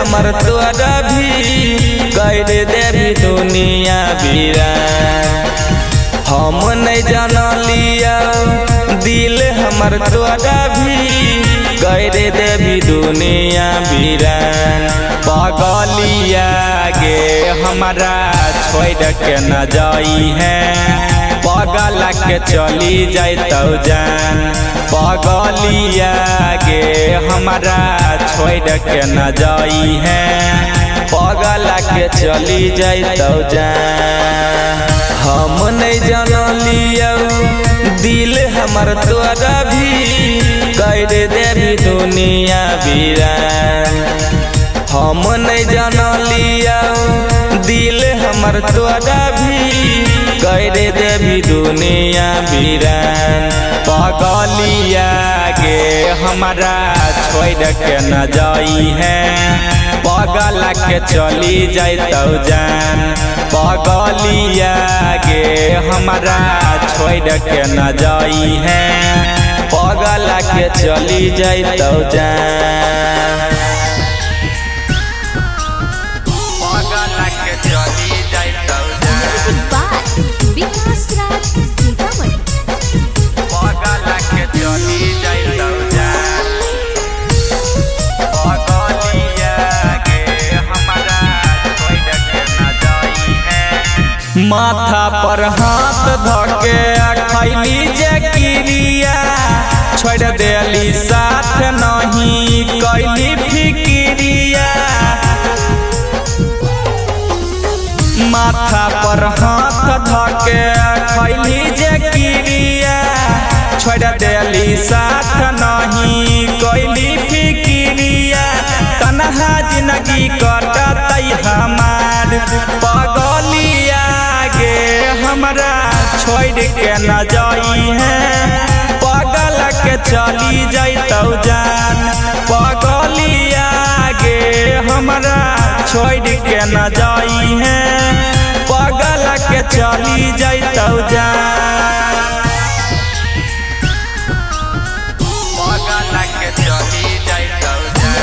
हमर तोरा भी कर देवी दुनिया वीरान। हम नहीं जानलिया दिल हमर तोरा भी कर देवी दुनिया वीरान। पगलिया गे हमारा छोड़ के न जाई है, पगल के चली जातो जान। पगलिया गे हमारा छोड़ के न जाई है, पगल के चली जातो जान। हम नहीं जानलिया दिल हमर तोरा भी कर देवी दुनिया वीरान। हम नहीं जानलिया दिल हमर तोरा भी कर देवी दुनिया वीरान। पगलिया गे हमारा छोड़ के न जाई है, पगल के चली जातो जान। पगलिया गे हमारा छोड़ के न जाई है, पगल के चली जातो जान। माथा पर हाथ धके खैली जे क्रिया, छोड़ देली साथ नहीं कैली फिक्रिया। माथा पर हाथ धके खैली जे क्रिया, छोड़ देली साथ नहीं कैली फिक्रिया। तनहा जिंदगी कटतै हमार, पगलिया हमरा छोड़ के न जाई है, पगल के चली जातो जान। पगलिया गे हमरा छोड़ के न जाई है, पगल के चली जातो जान। पगल के चली जातो जान।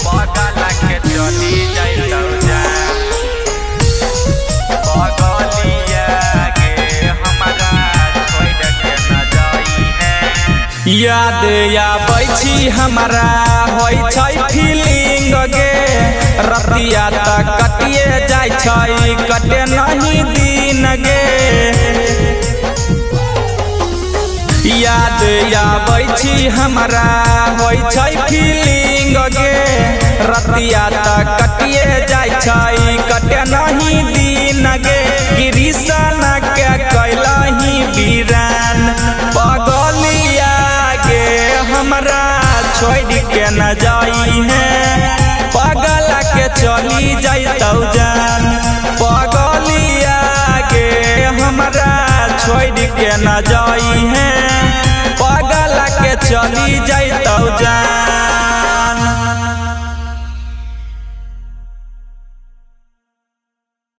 पगल के चली जातो याद आबै छी हमारा होई छै फीलिंग गे। रतिया तक कटिए जाय छै कटे नहीं दिन गे। याद आबै छी हमारा होई छै फीलिंग गे। रतिया तक कटिए जाय छै कटे नहीं दिन गे। कृष्ण के कैलही वीरान, पगलिया हमरा छोड़ के न जाई है, पगल के चली जातो जान। पगलिया गे हमरा छोड़ के न जाई है, पगल के चली जातो